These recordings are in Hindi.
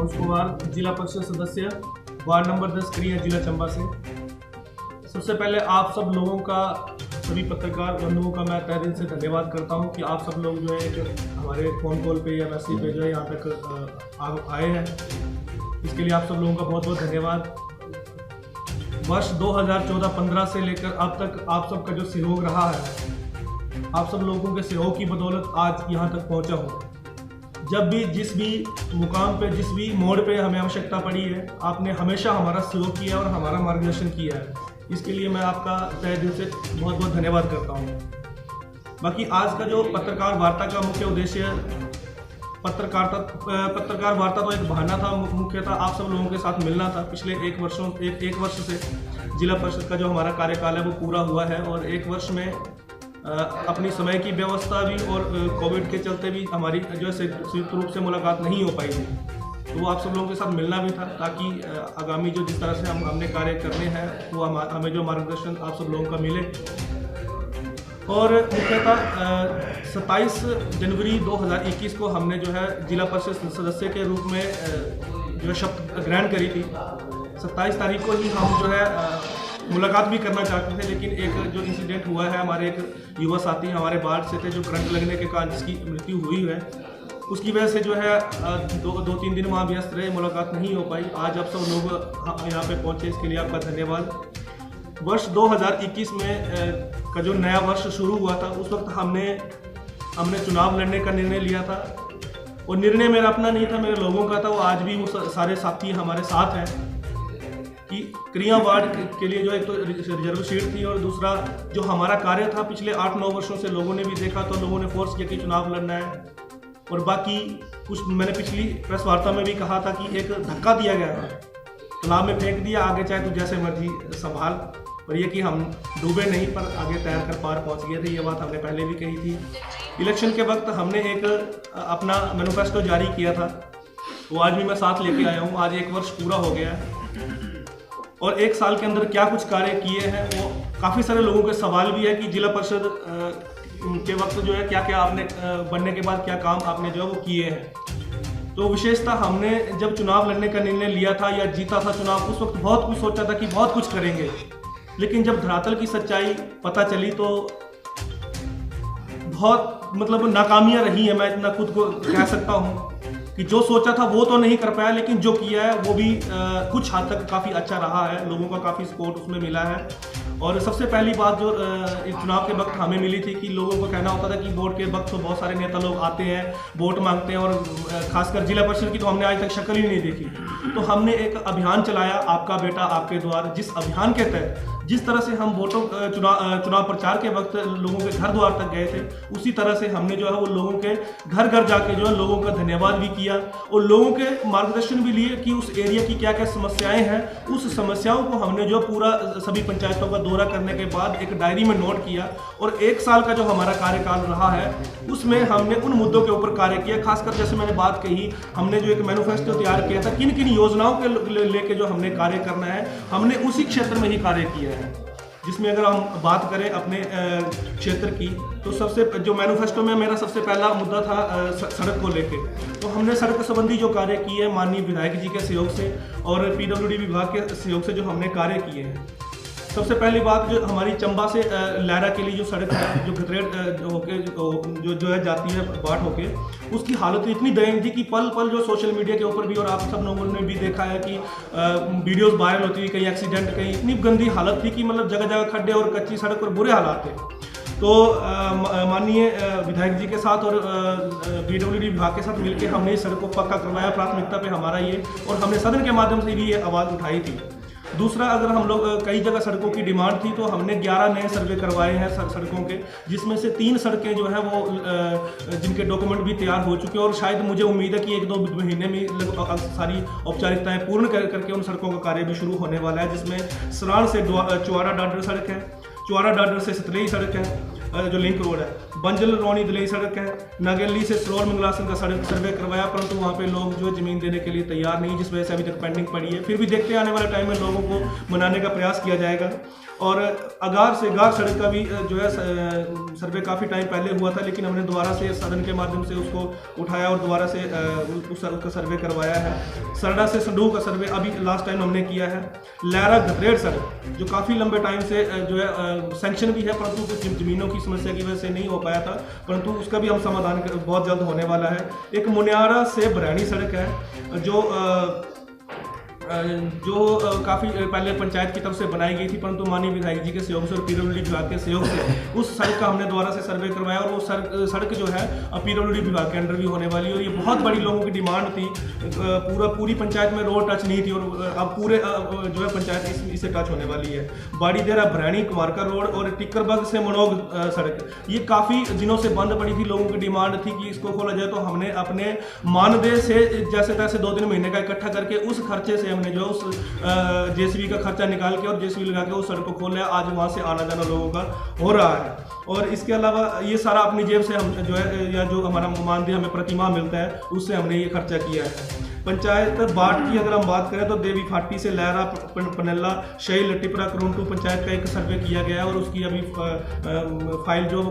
मनोज कुमार, जिला परिषद सदस्य, वार्ड नंबर 10 क्रिया, जिला चंबा से। सबसे पहले आप सब लोगों का, सभी पत्रकार बंधुओं का मैं तहे दिल से धन्यवाद करता हूं कि आप सब लोग जो है हमारे फ़ोन कॉल पे या मैसेज पे जो है यहाँ तक आए हैं। इसके लिए आप सब लोगों का बहुत बहुत धन्यवाद। वर्ष 2014-15 से लेकर अब तक आप सबका जो सहयोग रहा है, आप सब लोगों के सहयोग की बदौलत आज यहाँ तक पहुँचा हूँ। जब भी जिस भी मुकाम पे, जिस भी मोड़ पे हमें आवश्यकता पड़ी है, आपने हमेशा हमारा सहयोग किया और हमारा मार्गदर्शन किया है। इसके लिए मैं आपका तहे दिल से बहुत बहुत धन्यवाद करता हूँ। बाकी आज का जो पत्रकार वार्ता का मुख्य उद्देश्य, पत्रकार वार्ता तो एक बहाना था, मुख्यतः आप सब लोगों के साथ मिलना था। पिछले एक वर्ष से जिला परिषद का जो हमारा कार्यकाल है वो पूरा हुआ है और एक वर्ष में अपनी समय की व्यवस्था भी और कोविड के चलते भी हमारी जो है संयुक्त रूप से मुलाकात नहीं हो पाई थी। तो वो आप सब लोगों के साथ मिलना भी था ताकि आगामी जो जिस तरह से हमने कार्य करने हैं वो हमें जो मार्गदर्शन आप सब लोगों का मिले। और मुख्यतः 27 जनवरी 2021 को हमने जो है जिला परिषद सदस्य के रूप में जो है शपथ ग्रहण करी थी। 27 तारीख को ही हम जो है मुलाकात भी करना चाहते थे, लेकिन एक जो इंसिडेंट हुआ है, हमारे एक युवा साथी हमारे वार्ड से थे जो करंट लगने के कारण जिसकी मृत्यु हुई है, उसकी वजह से जो है 2-3 दिन वहाँ व्यस्त रहे, मुलाकात नहीं हो पाई। आज आप सब लोग यहाँ पे पहुँचे, इसके लिए आपका धन्यवाद। वर्ष 2021 में का जो नया वर्ष शुरू हुआ था, उस वक्त हमने चुनाव लड़ने का निर्णय लिया था और निर्णय मेरा अपना नहीं था, मेरे लोगों का था। वो आज भी वो सारे साथी हमारे साथ हैं कि क्रिया वार्ड के लिए जो एक तो रिजर्व सीट थी और दूसरा जो हमारा कार्य था पिछले 8-9 वर्षों से लोगों ने भी देखा, तो लोगों ने फोर्स किया कि चुनाव लड़ना है। और बाकी कुछ मैंने पिछली प्रेस वार्ता में भी कहा था कि एक धक्का दिया गया था, तालाब में फेंक दिया, आगे चाहे तू जैसे मर्जी संभाल, और ये कि हम डूबे नहीं पर आगे तैर कर पार पहुंच गए थे। ये बात हमने पहले भी कही थी। इलेक्शन के वक्त हमने एक अपना मैनिफेस्टो जारी किया था, वो आज भी मैं साथ लेके आया हूँ। आज 1 वर्ष पूरा हो गया है और 1 साल के अंदर क्या कुछ कार्य किए हैं, वो काफ़ी सारे लोगों के सवाल भी है कि जिला परिषद के वक्त जो है क्या क्या आपने बनने के बाद क्या काम आपने जो है वो किए हैं। तो विशेषतः हमने जब चुनाव लड़ने का निर्णय लिया था या जीता था चुनाव, उस वक्त बहुत कुछ सोचा था कि बहुत कुछ करेंगे, लेकिन जब धरातल की सच्चाई पता चली तो बहुत नाकामियां रही है। मैं इतना खुद को कह सकता हूँ कि जो सोचा था वो तो नहीं कर पाया, लेकिन जो किया है वो भी कुछ हद तक काफ़ी अच्छा रहा है। लोगों का काफ़ी सपोर्ट उसमें मिला है। और सबसे पहली बात जो इस चुनाव के वक्त हमें मिली थी कि लोगों को कहना होता था कि वोट के वक्त तो बहुत सारे नेता लोग आते हैं, वोट मांगते हैं, और खासकर जिला परिषद की तो हमने आज तक शक्ल ही नहीं देखी। तो हमने एक अभियान चलाया, आपका बेटा आपके द्वार, जिस अभियान के तहत जिस तरह से हम वोटों चुनाव प्रचार के वक्त लोगों के घर द्वार तक गए थे, उसी तरह से हमने जो है वो लोगों के घर घर जाके जो है लोगों का धन्यवाद भी किया और लोगों के मार्गदर्शन भी लिए कि उस एरिया की क्या क्या समस्याएं हैं। उस समस्याओं को हमने जो पूरा सभी पंचायतों का दौरा करने के बाद एक डायरी में नोट किया और 1 साल का जो हमारा कार्यकाल रहा है उसमें हमने उन मुद्दों के ऊपर कार्य किया। खासकर जैसे मैंने बात कही, हमने जो एक मैनिफेस्टो तैयार किया था, किन किन योजनाओं के लेके जो हमने कार्य करना है, हमने उसी क्षेत्र में ही कार्य किया है। जिसमें अगर हम बात करें अपने क्षेत्र की, तो सबसे जो मैनिफेस्टो में मेरा सबसे पहला मुद्दा था सड़क को लेके। तो हमने सड़क संबंधी जो कार्य किए हैं माननीय विधायक जी के सहयोग से और PWD विभाग के सहयोग से जो हमने कार्य किए हैं। सबसे पहली बात, जो हमारी चंबा से लहरा के लिए जो सड़क है, जो गतरेट होके जो है जाती है बाट होके, उसकी हालत इतनी दयनीय थी कि पल पल जो सोशल मीडिया के ऊपर भी और आप सब लोगों ने भी देखा है कि वीडियोस वायरल होती है, कहीं एक्सीडेंट, कहीं इतनी गंदी हालत थी कि जगह जगह खड्डे और कच्ची सड़क और बुरे हालात थे। तो माननीय विधायक जी के साथ और PWD विभाग के साथ मिलकर हमने इस सड़क को पक्का करवाया। प्राथमिकता पे हमारा ये, और हमने सदन के माध्यम से भी ये आवाज़ उठाई थी। दूसरा, अगर हम लोग कई जगह सड़कों की डिमांड थी तो हमने 11 नए सर्वे करवाए हैं सड़कों के, जिसमें से 3 सड़कें जो है वो जिनके डॉक्यूमेंट भी तैयार हो चुके हैं और शायद मुझे उम्मीद है कि 1-2 महीने में सारी औपचारिकताएं पूर्ण करके उन सड़कों का कार्य भी शुरू होने वाला है। जिसमें सराण से चुआड़ा डाडर सड़क है, चुआड़ा डाडर से सतलेई सड़क है, जो लिंक रोड है, बंजल रौनी दलई सड़क है, नागेली से सरोल मंगलासन का सड़क सर्वे करवाया, परंतु वहाँ पे लोग जो ज़मीन देने के लिए तैयार नहीं, जिस वजह से अभी तक पेंडिंग पड़ी है। फिर भी देखते हैं आने वाले टाइम में लोगों को मनाने का प्रयास किया जाएगा। और अगार से गार सड़क का भी जो है सर्वे काफ़ी टाइम पहले हुआ था, लेकिन हमने दोबारा से सदन के माध्यम से उसको उठाया और दोबारा से उस सड़क का सर्वे करवाया है। सरडा से संडू का सर्वे अभी लास्ट टाइम हमने किया है। लहरा घतरेड़ सड़क जो काफ़ी लंबे टाइम से जो है सेंक्शन भी है, परंतु कुछ ज़मीनों की समस्या की वजह से नहीं हो पाया था, परंतु उसका भी हम समाधान बहुत जल्द होने वाला है। एक मुनियारा से बरैनी सड़क है जो काफ़ी पहले पंचायत की तरफ से बनाई गई थी, परंतु माननीय विधायक जी के सहयोग से और पीडब्ल्यूडी विभाग के सहयोग से उस सड़क का हमने दोबारा से सर्वे करवाया और वो सड़क जो है पीडब्ल्यूडी विभाग के अंडर भी होने वाली है। और ये बहुत बड़ी लोगों की डिमांड थी, पूरी पंचायत में रोड टच नहीं थी और अब पूरे जो है पंचायत इससे टच होने वाली है। बाड़ी देरा भरैनी कुमारका रोड और टिक्करबग से मनोग सड़क, ये काफ़ी दिनों से बंद पड़ी थी। लोगों की डिमांड थी कि इसको खोला जाए, तो हमने अपने मानदेय से जैसे तैसे 2-3 महीने का इकट्ठा करके उस खर्चे से हमने जो है उस जेसीबी का खर्चा निकाल के और जेसीबी लगा के उस सड़क को खोल लिया। आज वहाँ से आना जाना लोगों का हो रहा है। और इसके अलावा ये सारा अपनी जेब से हम जो है या जो हमारा मानदेय हमें प्रतिमाह मिलता है उससे हमने ये खर्चा किया है। पंचायत बाट की अगर हम बात करें तो देवी फाटी से लहरा पनेला शही लट्टीपुरा करोंटू पंचायत का एक सर्वे किया गया है और उसकी अभी फाइल जो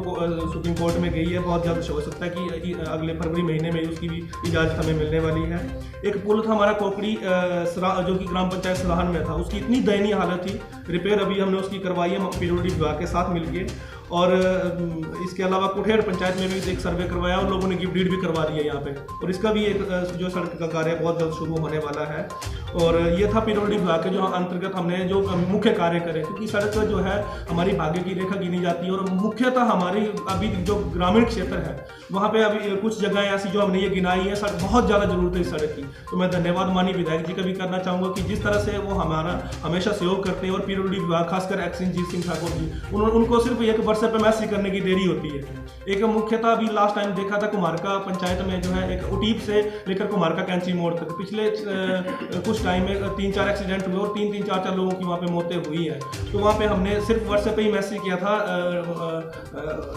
सुप्रीम कोर्ट में गई है, बहुत जल्द हो सकता है कि अगले फरवरी महीने में उसकी भी इजाज़त हमें मिलने वाली है। एक पुल था हमारा कोकड़ी जो कि ग्राम पंचायत सराहन में था, उसकी इतनी दयनीय हालत थी, रिपेयर अभी हमने उसकी करवाई है पीडब्ल्यूडी विभाग के साथ मिलकर। और इसके अलावा कुठेड़ पंचायत में भी एक सर्वे करवाया और लोगों ने गिफ्ट डीड भी करवा दी है यहाँ पे, और इसका भी एक जो सड़क का कार्य बहुत जल्द शुरू होने वाला है। और ये था पीडब्ल्यूडी विभाग के जो अंतर्गत हमने जो मुख्य कार्य करे, क्योंकि सड़क जो है हमारी भाग्य की रेखा गिनी जाती है और मुख्यतः हमारी अभी जो ग्रामीण क्षेत्र है वहाँ पे अभी कुछ जगह ऐसी जो हमने ये गिनाई है, सड़क बहुत ज़्यादा जरूरत है इस सड़क की। तो मैं धन्यवाद माननीय विधायक जी का भी करना चाहूँगा कि जिस तरह से वो हमारा हमेशा सहयोग करते हैं और पीडब्ल्यूडी विभाग खासकर एक्सचेंज सिंह ठाकुर जी उनको सिर्फ एक वर्ष पे मैसेज करने की देरी होती है। एक मुख्यतः अभी लास्ट टाइम देखा था कुमारका पंचायत में जो है एक उटीप से लेकर कुमारका कैंची मोड़ तक पिछले कुछ टाइम में 3-4 एक्सीडेंट हुए और 3-3, 4-4 लोगों की वहाँ पे मौतें हुई है। तो वहाँ पे हमने सिर्फ व्हाट्सएप पे ही मैसेज किया था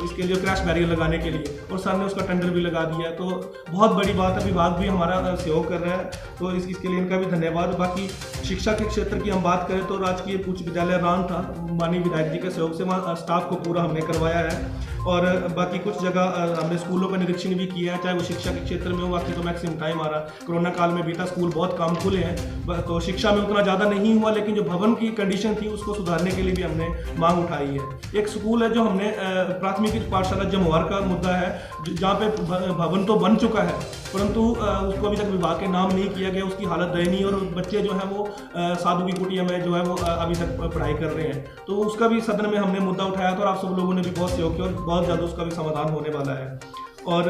इसके लिए क्रैश बैरियर लगाने के लिए, और सर ने उसका टेंडर भी लगा दिया। तो बहुत बड़ी बात है, विभाग भी हमारा सहयोग कर रहा है, तो इसके लिए इनका भी धन्यवाद। बाकी शिक्षा के क्षेत्र की हम बात करें तो राजकीय उच्च विद्यालय रान था, माननीय विधायक जी के सहयोग से वहाँ स्टाफ को पूरा हमने करवाया है। और बाकी कुछ जगह हमने स्कूलों का निरीक्षण भी किया है, चाहे वो शिक्षा के क्षेत्र में हो। बाकी तो मैक्सिमम टाइम आ रहा, कोरोना काल में बीता, स्कूल बहुत कम खुले हैं, तो शिक्षा में उतना ज़्यादा नहीं हुआ, लेकिन जो भवन की कंडीशन थी उसको सुधारने के लिए भी हमने मांग उठाई है। एक स्कूल है जो हमने प्राथमिक पाठशाला जमुआर का मुद्दा है, जहाँ पे भवन तो बन चुका है परंतु उसको अभी तक विभाग के नाम नहीं किया गया, उसकी हालत दयनीय और बच्चे जो है वो साधु की कुटिया में जो है वो अभी तक पढ़ाई कर रहे हैं। तो उसका भी सदन में हमने मुद्दा उठाया था और आप सब लोगों ने भी बहुत सहयोग किया और बहुत ज़्यादा उसका भी समाधान होने वाला है। और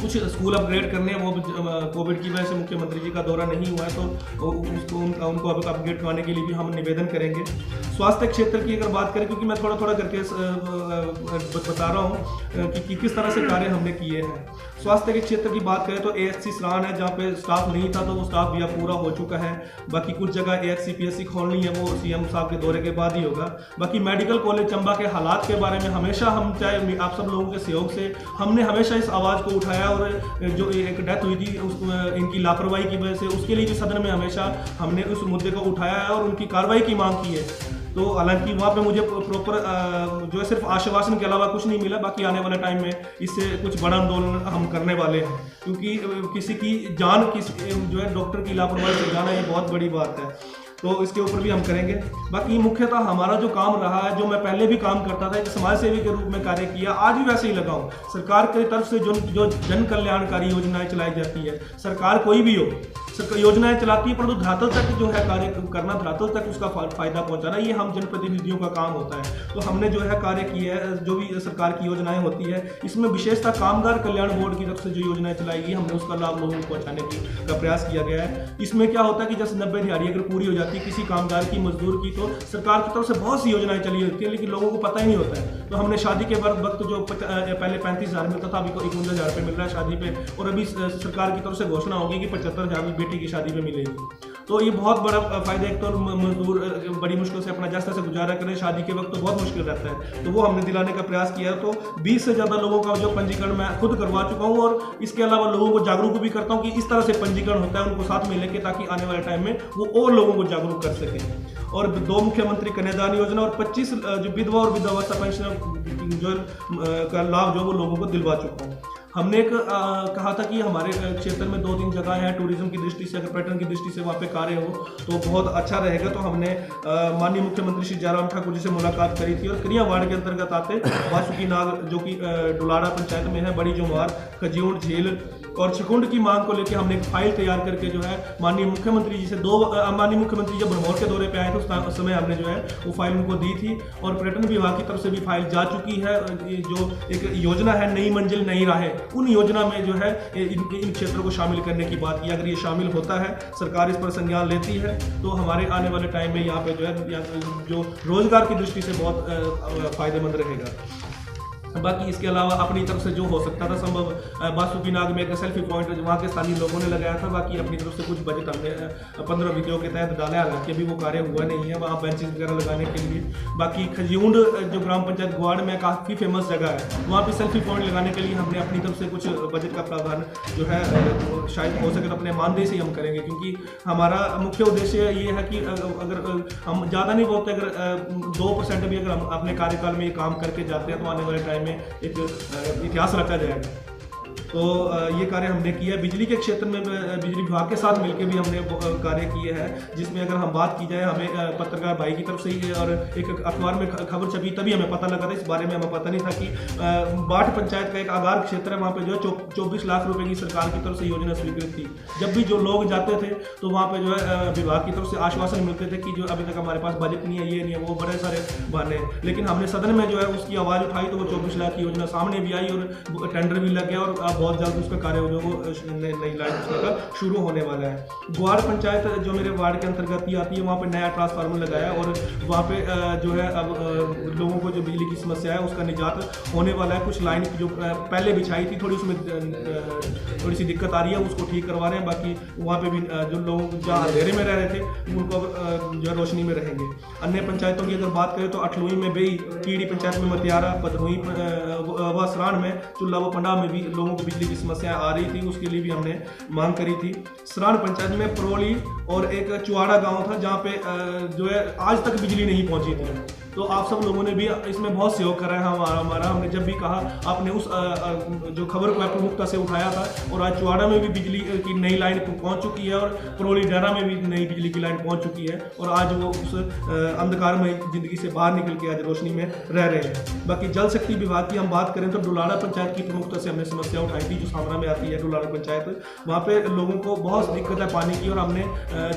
कुछ स्कूल अपग्रेड करने हैं, वो कोविड की वजह से मुख्यमंत्री जी का दौरा नहीं हुआ है, तो उनको अब अपग्रेड करवाने के लिए भी हम निवेदन करेंगे। स्वास्थ्य क्षेत्र की अगर बात करें, क्योंकि मैं थोड़ा थोड़ा करके बता रहा हूँ कि किस तरह से कार्य हमने किए हैं। स्वास्थ्य के क्षेत्र की बात करें तो AHC सराहन है, जहाँ पे स्टाफ नहीं था तो वो स्टाफ भी अब पूरा हो चुका है। बाकी कुछ जगह AHC PSC खोलनी है, वो CM साहब के दौरे के बाद ही होगा। बाकी मेडिकल कॉलेज चंबा के हालात के बारे में हमेशा हम, चाहे आप सब लोगों के सहयोग से, हमने हमेशा इस आवाज़ को उठाया और जो एक डेथ हुई थी इनकी लापरवाही की वजह से, उसके लिए भी सदन में हमेशा हमने उस मुद्दे को उठाया है और उनकी कार्रवाई की मांग की है। तो हालांकि वहाँ पे मुझे प्रॉपर जो है सिर्फ आश्वासन के अलावा कुछ नहीं मिला। बाकी आने वाले टाइम में इससे कुछ बड़ा आंदोलन हम करने वाले हैं, क्योंकि किसी की जान जो है डॉक्टर की लापरवाही से जाना ये बहुत बड़ी बात है, तो इसके ऊपर भी हम करेंगे। बाकी मुख्यतः हमारा जो काम रहा है, जो मैं पहले भी काम करता था, एक समाज सेवी के रूप में कार्य किया, आज भी वैसे ही लगा हूँ। सरकार की तरफ से जो जन कल्याणकारी योजनाएं चलाई जाती है, सरकार कोई भी हो योजनाएं चलाती है, परंतु धरातल तक जो है कार्य करना, धरातल तक उसका फायदा पहुंचाना, ये हम जनप्रतिनिधियों का काम होता है। तो हमने जो है कार्य किया है, जो भी सरकार की योजनाएं होती है, इसमें विशेषतः कामगार कल्याण बोर्ड की तरफ से जो योजनाएं चलाई गई, हमने उसका लाभ लोगों को पहुंचाने का प्रयास किया गया है। इसमें क्या होता है कि जैसे 90 दिहाड़ी अगर पूरी हो जाती है किसी कामगार की, मजदूर की, तो सरकार की तरफ से बहुत सी योजनाएं चली होती है, लेकिन लोगों को पता ही नहीं होता है। तो हमने शादी के वक्त जो पहले 35,000 मिलता था, अभी 51,000 रुपये मिल रहा है शादी पे, और अभी सरकार की तरफ से घोषणा होगी कि 75,000 बेटी की शादी पे मिलेगी। तो ये बहुत बड़ा फ़ायदा। एक तो मजदूर बड़ी मुश्किल से अपना जैसे तैसे गुजारा करें, शादी के वक्त तो बहुत मुश्किल रहता है, तो वो हमने दिलाने का प्रयास किया। तो 20 से ज़्यादा लोगों का जो पंजीकरण मैं खुद करवा चुका हूँ, और इसके अलावा लोगों को जागरूक भी करता हूँ कि इस तरह से पंजीकरण होता है, उनको साथ में लेके, ताकि आने वाले टाइम में वो और लोगों को जागरूक कर सकें। और 2 मुख्यमंत्री कन्यादान योजना और 25 जो विधवा और विधवावस्था पेंशन जो का लाभ जो वो लोगों को दिलवा चुका हूँ। हमने एक कहा था कि हमारे क्षेत्र में 2-3 जगह हैं टूरिज्म की दृष्टि से, अगर पर्यटन की दृष्टि से वहाँ पे कार्य हो तो बहुत अच्छा रहेगा। तो हमने माननीय मुख्यमंत्री श्री जयराम ठाकुर जी से मुलाकात करी थी, और करिया वार्ड के अंतर्गत आते वासुकी नाग जो कि डुलाड़ा पंचायत में है, बड़ी जुमार, खजियोड़, झील और छिकुंड की मांग को लेकर हमने एक फाइल तैयार करके जो है माननीय मुख्यमंत्री जी से माननीय मुख्यमंत्री जब भरमौर के दौरे पे आए थे उस समय हमने जो है वो फाइल उनको दी थी, और पर्यटन विभाग की तरफ से भी फाइल जा चुकी है। जो एक योजना है नई मंजिल नई राहें, उन योजना में जो है इन क्षेत्रों को शामिल करने की बात की। अगर ये शामिल होता है, सरकार इस पर संज्ञान लेती है, तो हमारे आने वाले टाइम में यहाँ पे जो है जो रोजगार की दृष्टि से बहुत फायदेमंद रहेगा। बाकी इसके अलावा अपनी तरफ से जो हो सकता था संभव, बासुकी नाग में एक सेल्फी पॉइंट वहाँ के स्थानीय लोगों ने लगाया था। बाकी अपनी तरफ से कुछ बजट हमने 15 विधियों के तहत डाला, हालांकि अभी वो कार्य हुआ नहीं है वहाँ बेंचेस वगैरह लगाने के लिए। बाकी खजियूंड जो ग्राम पंचायत ग्वाड़ में काफ़ी फेमस जगह है, वहाँ पे सेल्फी पॉइंट लगाने के लिए हमने अपनी तरफ से कुछ बजट का प्रावधान जो है शायद हो सके तो अपने मानदेय से ही हम करेंगे, क्योंकि हमारा मुख्य उद्देश्य ये है कि अगर हम ज़्यादा नहीं बोलते, अगर 2% भी अगर हम अपने कार्यकाल में ये काम करके जाते हैं तो आने वाले टाइम में एक इतिहास रचा जाएगा। तो ये कार्य हमने किया। बिजली के क्षेत्र में बिजली विभाग के साथ मिलकर भी हमने कार्य किए हैं, जिसमें अगर हम बात की जाए, हमें पत्रकार भाई की तरफ से ही और एक अखबार में खबर छपी, तभी हमें पता लगा था। इस बारे में हमें पता नहीं था कि बाठ पंचायत का एक आगार क्षेत्र है, वहाँ पे जो है 24 लाख रुपए की सरकार की तरफ से योजना स्वीकृत थी। जब भी जो लोग जाते थे तो वहाँ पे जो है विभाग की तरफ से आश्वासन मिलते थे कि जो अभी तक हमारे पास बजट नहीं है, ये नहीं है, वो बड़े सारे बहाने। लेकिन हमने सदन में जो है उसकी आवाज़ उठाई तो वो 24 लाख की योजना सामने भी आई और टेंडर भी लग गया, और बहुत जल्द उसका कार्य जो वो नई लाइन उसका शुरू होने वाला है। ग्वाड़ पंचायत जो मेरे वार्ड के अंतर्गत ही आती है, वहाँ पे नया ट्रांसफार्मर लगाया, और वहाँ पे जो है अब लोगों को जो बिजली की समस्या है उसका निजात होने वाला है। कुछ लाइन जो पहले बिछाई थी, थोड़ी उसमें थोड़ी सी दिक्कत आ रही है, उसको ठीक करवा रहे हैं। बाकी वहाँ पे भी जो लोग जहाँ अंधेरे में रह रहे थे उनको जो है रोशनी में रहेंगे। अन्य पंचायतों की अगर बात करें तो अठलुई में बेई, कीड़ी पंचायत में मतियारा, पदरुई व सराण में, चुल्ला व पंडा में भी लोगों को बिजली की समस्या आ रही थी, उसके लिए भी हमने मांग करी थी। सराण पंचायत में परोली और एक चुआड़ा गांव था जहां पे जो है आज तक बिजली नहीं पहुंची थी। तो आप सब लोगों ने भी इसमें बहुत सहयोग करा है हमारा। हमने जब भी कहा, आपने उस जो खबर को प्रमुखता से उठाया था, और आज चुआड़ा में भी बिजली की नई लाइन पहुंच चुकी है, और परोली डेरा में भी नई बिजली की लाइन पहुंच चुकी है, और आज वो उस अंधकार में जिंदगी से बाहर निकल के आज रोशनी में रह रहे हैं। बाकी जल शक्ति विभाग की हम बात करें तो डुलाड़ा पंचायत की प्रमुखता से हमने समस्या उठाई थी, जो सामना में आती है डुलाड़ा पंचायत। वहाँ पे लोगों को बहुत दिक्कत है पानी की, और हमने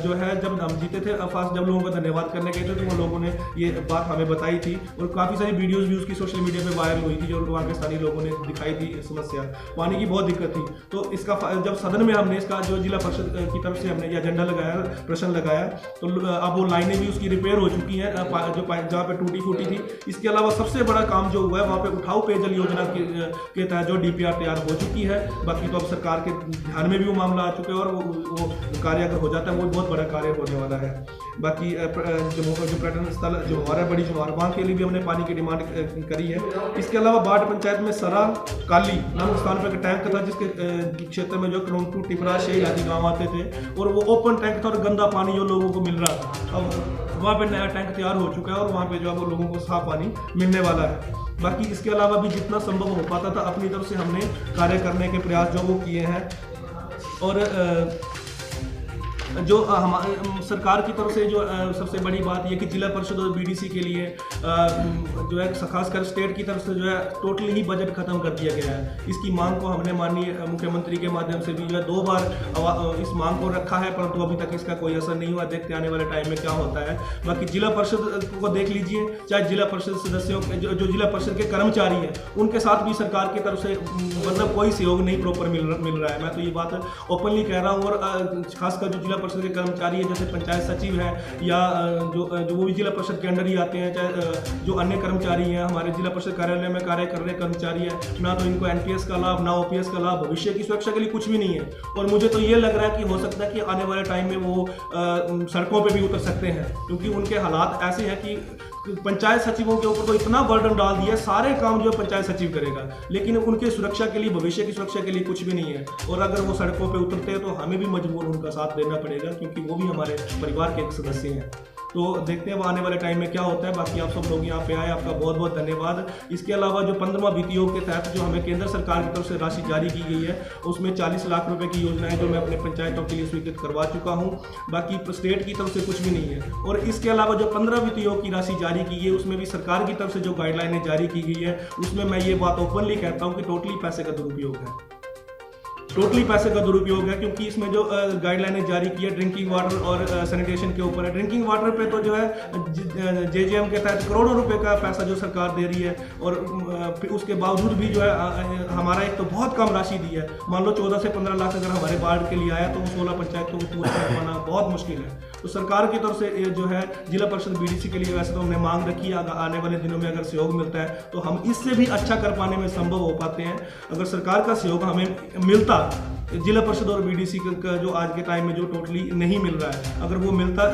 जो है जब हम जीते थे फर्स्ट, जब लोगों का धन्यवाद करने गए थे तो वो लोगों ने ये बात हमें बताई थी, और काफ़ी सारी वीडियोस भी उसकी सोशल मीडिया पे वायरल हुई थी, जो वहाँ के स्थानीय लोगों ने दिखाई थी समस्या, पानी की बहुत दिक्कत थी। तो इसका जब सदन में हमने इसका जो जिला परिषद की तरफ से हमने ये एजेंडा लगाया, प्रश्न लगाया, तो अब वो लाइनें भी उसकी रिपेयर हो चुकी हैं जो जहाँ पे टूटी फूटी थी। इसके अलावा सबसे बड़ा काम जो हुआ है वहाँ पे उठाऊ पेयजल योजना के तहत जो DPR तैयार हो चुकी है। बाकी तो अब सरकार के ध्यान में भी वो मामला आ चुका है, और वो कार्य अगर हो जाता है वो बहुत बड़ा कार्य होने वाला है। बाकी जो पर्यटन स्थल जो हमारा बड़ी जुमार, वहाँ के लिए भी हमने पानी की डिमांड करी है। इसके अलावा बाढ़ पंचायत में सरा काली नामक स्थान पर एक टैंक था, जिसके क्षेत्र में जो करोंटू, टिपरा, शेल आदि गाँव आते थे, और वो ओपन टैंक था और गंदा पानी जो लोगों को मिल रहा था। अब वहाँ पे नया टैंक तैयार हो चुका है, और वहाँ पे जो है वो लोगों को साफ पानी मिलने वाला है। बाकी इसके अलावा भी जितना संभव हो पाता था अपनी तरफ से हमने कार्य करने के प्रयास जो वो किए हैं। और जो हमारे सरकार की तरफ से जो सबसे बड़ी बात यह कि जिला परिषद और BDC के लिए जो है खासकर स्टेट की तरफ से जो है टोटली ही बजट खत्म कर दिया गया है। इसकी मांग को हमने माननीय मुख्यमंत्री के माध्यम से भी जो है 2 बार इस मांग को रखा है, परंतु अभी तक इसका कोई असर नहीं हुआ। देखते आने वाले टाइम में क्या होता है। बाकी जिला परिषद को देख लीजिए, चाहे जिला परिषद सदस्यों जो जिला परिषद के कर्मचारी हैं उनके साथ भी सरकार की तरफ से मतलब कोई सहयोग नहीं प्रॉपर मिल रहा है। मैं तो ये बात ओपनली कह रहा हूँ, और खासकर जो जिला परिषद के कर्मचारी है, जैसे पंचायत सचिव है या जो वो भी जिला परिषद के अंडर ही आते हैं, चाहे जो अन्य कर्मचारी हैं हमारे जिला परिषद कार्यालय में कार्य कर रहे कर्मचारी है, ना तो इनको एनपीएस का लाभ, ना ओपीएस का लाभ, भविष्य की सुरक्षा के लिए कुछ भी नहीं है। और मुझे तो ये लग रहा है कि हो सकता है कि आने वाले टाइम में वो सड़कों पे भी उतर सकते हैं, क्योंकि उनके हालात ऐसे हैं कि पंचायत सचिवों के ऊपर तो इतना बर्डन डाल दिया, सारे काम जो है पंचायत सचिव करेगा, लेकिन उनके सुरक्षा के लिए, भविष्य की सुरक्षा के लिए कुछ भी नहीं है। और अगर वो सड़कों पे उतरते हैं तो हमें भी मजबूर उनका साथ देना पड़ेगा, क्योंकि वो भी हमारे परिवार के एक सदस्य हैं। तो देखते हैं वो आने वाले टाइम में क्या होता है। बाकी आप सब लोग यहाँ पे आए, आपका बहुत बहुत धन्यवाद। इसके अलावा जो 15वां वित्त योग के तहत जो हमें केंद्र सरकार की तरफ से राशि जारी की गई है, उसमें 40 लाख रुपए की योजना है जो मैं अपने पंचायतों के लिए स्वीकृत करवा चुका हूँ। बाकी स्टेट की तरफ से कुछ भी नहीं है। और इसके अलावा जो 15 वित्त योग की राशि जारी की गई है, उसमें भी सरकार की तरफ से जो गाइडलाइनें जारी की गई है, उसमें मैं ये बात ओपनली कहता हूँ कि टोटली पैसे का दुरुपयोग है, टोटली पैसे का दुरुपयोग है। क्योंकि इसमें जो गाइडलाइनें जारी की है ड्रिंकिंग वाटर और सैनिटेशन के ऊपर है। ड्रिंकिंग वाटर पे तो जो है जेजेएम के तहत करोड़ों रुपए का पैसा जो सरकार दे रही है, और उसके बावजूद भी जो है हमारा एक तो बहुत कम राशि दी है। मान लो 14 से 15 लाख अगर हमारे वार्ड के लिए आया तो वो 16 पंचायतों को पूरा करवाना बहुत मुश्किल है। तो सरकार की तरफ से जो है जिला परिषद बीडीसी के लिए वैसे तो हमने मांग रखी है, आने वाले दिनों में अगर सहयोग मिलता है तो हम इससे भी अच्छा कर पाने में संभव हो पाते हैं। अगर सरकार का सहयोग हमें मिलता, जिला परिषद और बीडीसी का जो आज के टाइम में जो टोटली नहीं मिल रहा है, अगर वो मिलता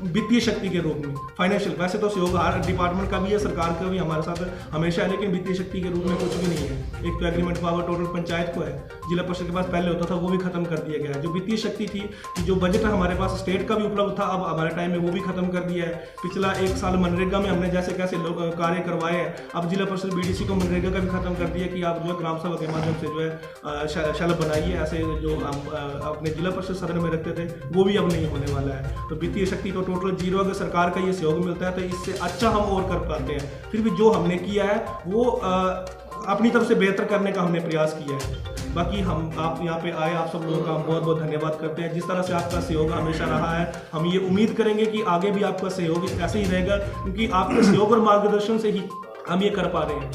वित्तीय शक्ति के रूप में, फाइनेंशियल, वैसे तो सहयोग हर डिपार्टमेंट का भी है, सरकार का भी हमारे साथ हमेशा है, लेकिन वित्तीय शक्ति के रूप में कुछ भी नहीं है। एक तो एग्रीमेंट पावर टोटल पंचायत को है, जिला परिषद के पास पहले होता था, वो भी खत्म कर दिया गया है। जो वित्तीय शक्ति थी, जो बजट हमारे पास स्टेट का भी उपलब्ध था, अब हमारे टाइम में वो भी खत्म कर दिया है। पिछला 1 साल मनरेगा में हमने जैसे कैसे कार्य करवाए हैं, अब जिला परिषद बीडीसी को मनरेगा का भी खत्म कर दिया कि आप जो है ग्राम सभा के माध्यम से जो है शलभ बनाइए। ऐसे जो अपने जिला परिषद सदन में रखते थे, वो भी अब नहीं होने वाला है। तो वित्तीय शक्ति तो टोटल जीरो। अगर सरकार का ये सहयोग मिलता है तो इससे अच्छा हम और कर पाते हैं। फिर भी जो हमने किया है वो अपनी तरफ से बेहतर करने का हमने प्रयास किया है। बाकी आप यहाँ पे आए, आप सब लोगों का हम बहुत बहुत धन्यवाद करते हैं। जिस तरह से आपका सहयोग हमेशा रहा है, हम ये उम्मीद करेंगे कि आगे भी आपका सहयोग ऐसे ही रहेगा, क्योंकि आपके सहयोग और मार्गदर्शन से ही हम ये कर पा रहे हैं।